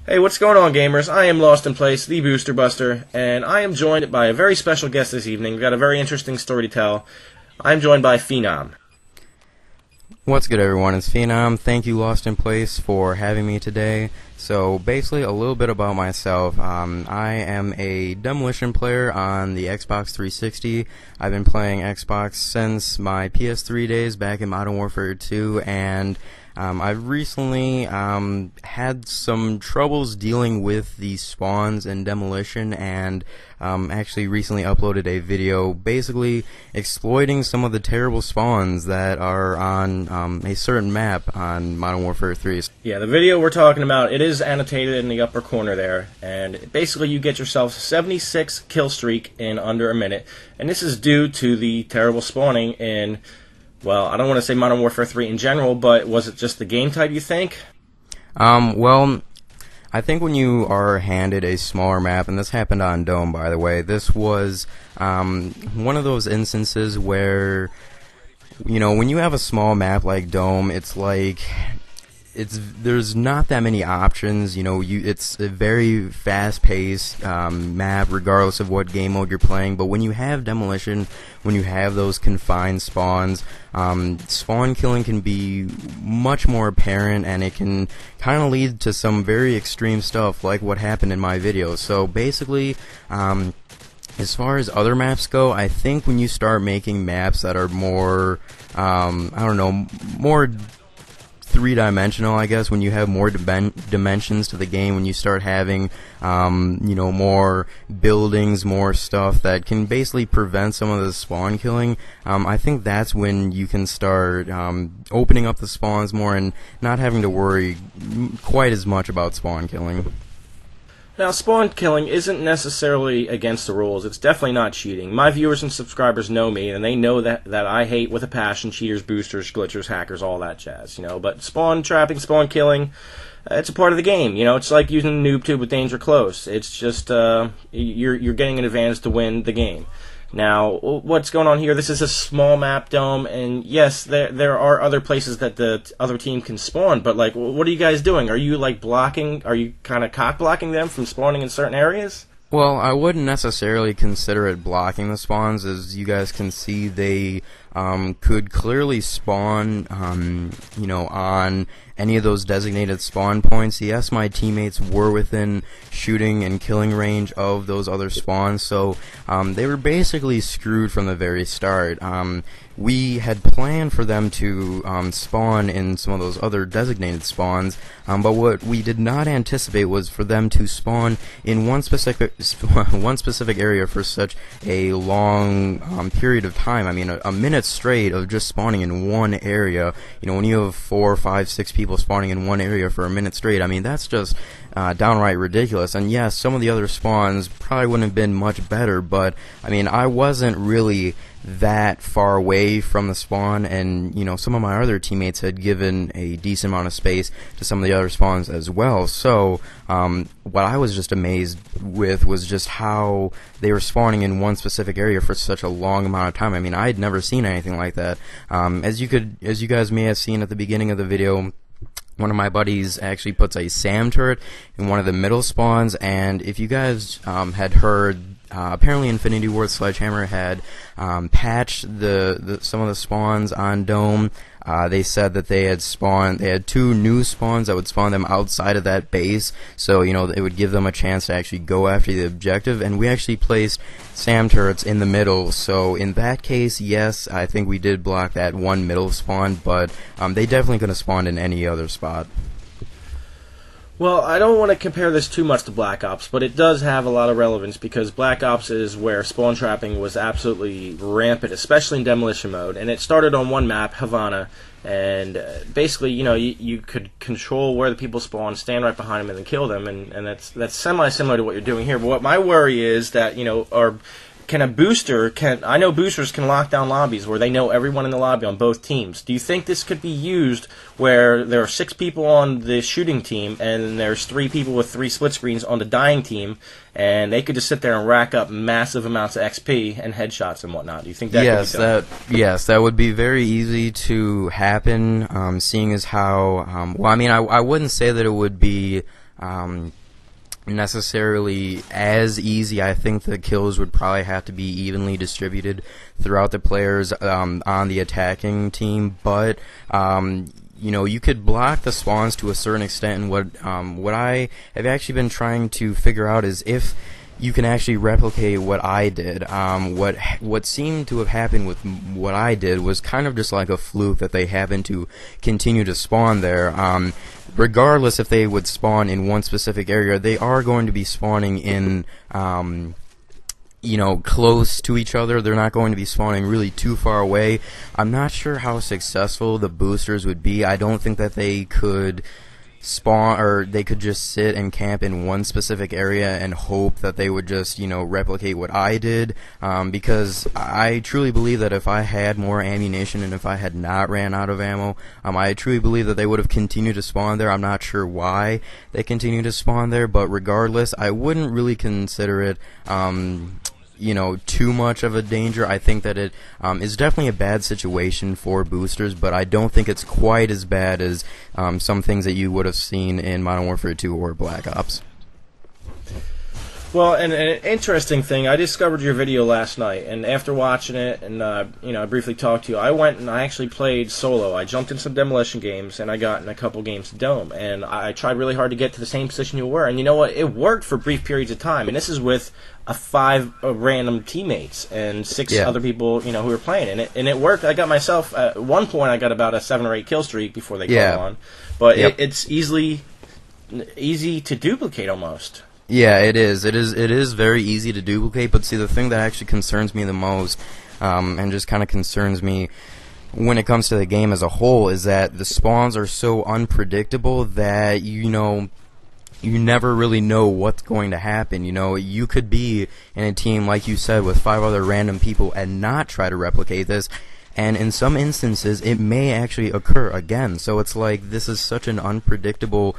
Hey, what's going on, gamers? I am Lost in Place, the Booster Buster, and I am joined by a very special guest this evening. We've got a very interesting story to tell. I'm joined by Phenom. What's good, everyone? It's Phenom. Thank you, Lost in Place, for having me today. So, basically, a little bit about myself. I am a Demolition player on the Xbox 360. I've been playing Xbox since my PS3 days back in Modern Warfare 2, and I've recently had some troubles dealing with the spawns in Demolition, and actually recently uploaded a video basically exploiting some of the terrible spawns that are on a certain map on Modern Warfare 3. Yeah, the video we're talking about, it is annotated in the upper corner there, and basically you get yourself a 76 kill streak in under a minute, and this is due to the terrible spawning in, well, I don't want to say Modern Warfare 3 in general, but was it just the game type, you think? Well, I think when you are handed a smaller map, and this happened on Dome, by the way, this was one of those instances where, you know, when you have a small map like Dome, it's like there's not that many options. You know, it's a very fast-paced map, regardless of what game mode you're playing. But when you have Demolition, when you have those confined spawns, spawn killing can be much more apparent, and it can kind of lead to some very extreme stuff, like what happened in my video. So basically, as far as other maps go, I think when you start making maps that are more, I don't know, more three-dimensional, I guess, when you have more dimensions to the game, when you start having, you know, more buildings, more stuff that can basically prevent some of the spawn killing, I think that's when you can start opening up the spawns more and not having to worry quite as much about spawn killing. Now, spawn killing isn't necessarily against the rules. It's definitely not cheating. My viewers and subscribers know me, and they know that I hate with a passion cheaters, boosters, glitchers, hackers, all that jazz, you know. But spawn trapping, spawn killing, it's a part of the game, you know. It's like using the noob tube with danger close. It's just you're getting an advantage to win the game. Now, what's going on here? This is a small map, Dome, and yes, there are other places that the other team can spawn, but, like, what are you guys doing? Are you, like, blocking, are you kind of cock-blocking them from spawning in certain areas? Well, I wouldn't necessarily consider it blocking the spawns. As you guys can see, they could clearly spawn, you know, on any of those designated spawn points. Yes, my teammates were within shooting and killing range of those other spawns, so they were basically screwed from the very start. We had planned for them to spawn in some of those other designated spawns, but what we did not anticipate was for them to spawn in one specific area for such a long period of time. I mean, a minute straight of just spawning in one area. You know, when you have 4, 5, 6 people spawning in one area for a minute straight, I mean, that's just downright ridiculous. And yes, some of the other spawns probably wouldn't have been much better, but I mean, I wasn't really that far away from the spawn, and you know, some of my other teammates had given a decent amount of space to some of the other spawns as well. So what I was just amazed with was just how they were spawning in one specific area for such a long amount of time. I mean, I had never seen anything like that. As you guys may have seen at the beginning of the video, one of my buddies actually puts a SAM turret in one of the middle spawns, and if you guys had heard, apparently Infinity Ward Sledgehammer had patched some of the spawns on Dome. They said that they had 2 new spawns that would spawn them outside of that base, so you know, it would give them a chance to actually go after the objective, and we actually placed SAM turrets in the middle. So in that case, yes, I think we did block that one middle spawn, but they definitely could have spawned in any other spot. Well, I don't want to compare this too much to Black Ops, but it does have a lot of relevance because Black Ops is where spawn trapping was absolutely rampant, especially in Demolition mode. And it started on one map, Havana, and basically, you know, you could control where the people spawn, stand right behind them, and then kill them, and that's semi-similar to what you're doing here. But what my worry is that, you know, I know boosters can lock down lobbies where they know everyone in the lobby on both teams. Do you think this could be used where there are 6 people on the shooting team and there's 3 people with 3 split screens on the dying team, and they could just sit there and rack up massive amounts of XP and headshots and whatnot? Do you think that could be done? Yes, that would be very easy to happen, seeing as how, well, I mean, I wouldn't say that it would be necessarily as easy. I think the kills would probably have to be evenly distributed throughout the players on the attacking team, but you know, you could block the spawns to a certain extent, and what I have actually been trying to figure out is if you can actually replicate what I did. What seemed to have happened with what I did was kind of just like a fluke that they happen to continue to spawn there. Regardless if they would spawn in one specific area, they are going to be spawning in, you know, close to each other. They're not going to be spawning really too far away. I'm not sure how successful the boosters would be. I don't think that they could spawn, or they could just sit and camp in one specific area and hope that they would just, you know, replicate what I did, because I truly believe that if I had more ammunition and if I had not ran out of ammo, I truly believe that they would have continued to spawn there. I'm not sure why they continue to spawn there, but regardless, I wouldn't really consider it you know, too much of a danger. I think that it is definitely a bad situation for boosters, but I don't think it's quite as bad as some things that you would have seen in Modern Warfare 2 or Black Ops. Well, and an interesting thing, I discovered your video last night, and after watching it, and you know, I briefly talked to you, I went and I actually played solo. I jumped in some demolition games, and I got in a couple games of Dome, and I tried really hard to get to the same position you were, and you know what? It worked for brief periods of time, and this is with five random teammates and six other people, you know, who were playing, and it worked. I got myself at one point. I got about a 7 or 8 kill streak before they came on, but it's easy to duplicate almost. Yeah, it is. It is very easy to duplicate, but see, the thing that actually concerns me the most, and just kind of concerns me when it comes to the game as a whole, is that the spawns are so unpredictable that, you know, you never really know what's going to happen. You know, you could be in a team, like you said, with 5 other random people and not try to replicate this, and in some instances it may actually occur again. So it's like, this is such an unpredictable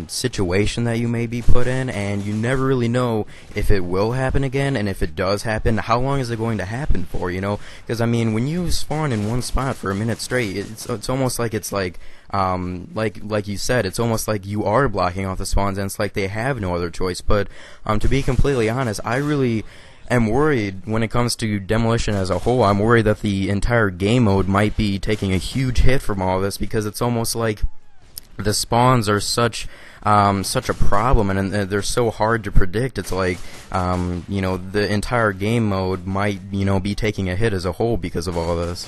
situation that you may be put in, and you never really know if it will happen again, and if it does happen, how long is it going to happen for, you know? Because, I mean, when you spawn in one spot for a minute straight, it's almost like it's like you said, it's almost like you are blocking off the spawns, and it's like they have no other choice. But to be completely honest, I really am worried when it comes to Demolition as a whole. I'm worried that the entire game mode might be taking a huge hit from all this, because it's almost like the spawns are such a problem, and they're so hard to predict. It's like, you know, the entire game mode might, you know, be taking a hit as a whole because of all this.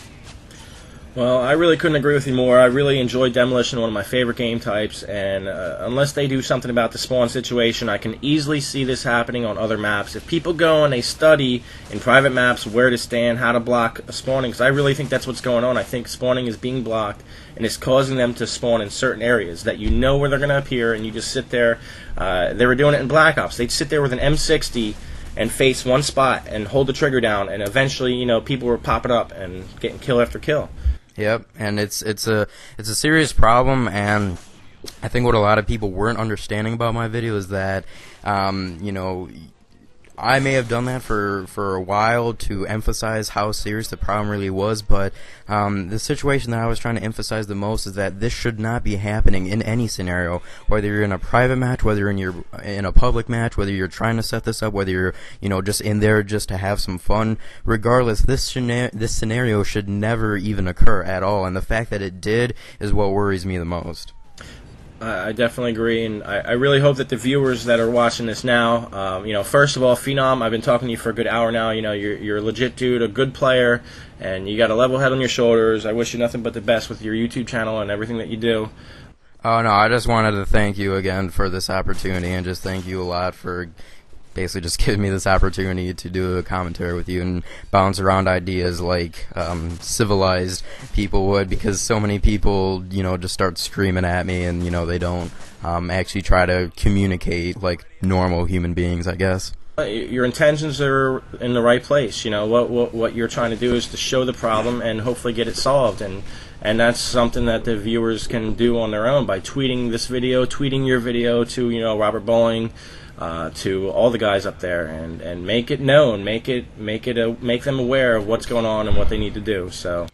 Well, I really couldn't agree with you more. I really enjoy Demolition, one of my favorite game types, and unless they do something about the spawn situation, I can easily see this happening on other maps. If people go and they study in private maps where to stand, how to block spawning, because I really think that's what's going on. I think spawning is being blocked, and it's causing them to spawn in certain areas that you know where they're going to appear, and you just sit there. They were doing it in Black Ops. They'd sit there with an M60 and face one spot and hold the trigger down, and eventually, you know, people were popping up and getting kill after kill. Yep, and it's a serious problem, and I think what a lot of people weren't understanding about my video is that, you know, I may have done that for a while to emphasize how serious the problem really was, but the situation that I was trying to emphasize the most is that this should not be happening in any scenario, whether you're in a private match, whether you're in a public match, whether you're trying to set this up, whether you're, you know, just in there just to have some fun. Regardless, this scenario should never even occur at all, and the fact that it did is what worries me the most. I definitely agree, and I really hope that the viewers that are watching this now, you know, first of all, Phenom, I've been talking to you for a good hour now. You know, you're a legit dude, a good player, and you got a level head on your shoulders. I wish you nothing but the best with your YouTube channel and everything that you do. Oh, no, I just wanted to thank you again for this opportunity, and just thank you a lot for basically just giving me this opportunity to do a commentary with you and bounce around ideas like civilized people would, because so many people, you know, just start screaming at me, and, you know, they don't actually try to communicate like normal human beings, I guess. Your intentions are in the right place. You know, what you're trying to do is to show the problem and hopefully get it solved, and that's something that the viewers can do on their own by tweeting this video, tweeting your video to, you know, Robert Bowling, to all the guys up there, and make it known, make them aware of what's going on and what they need to do. So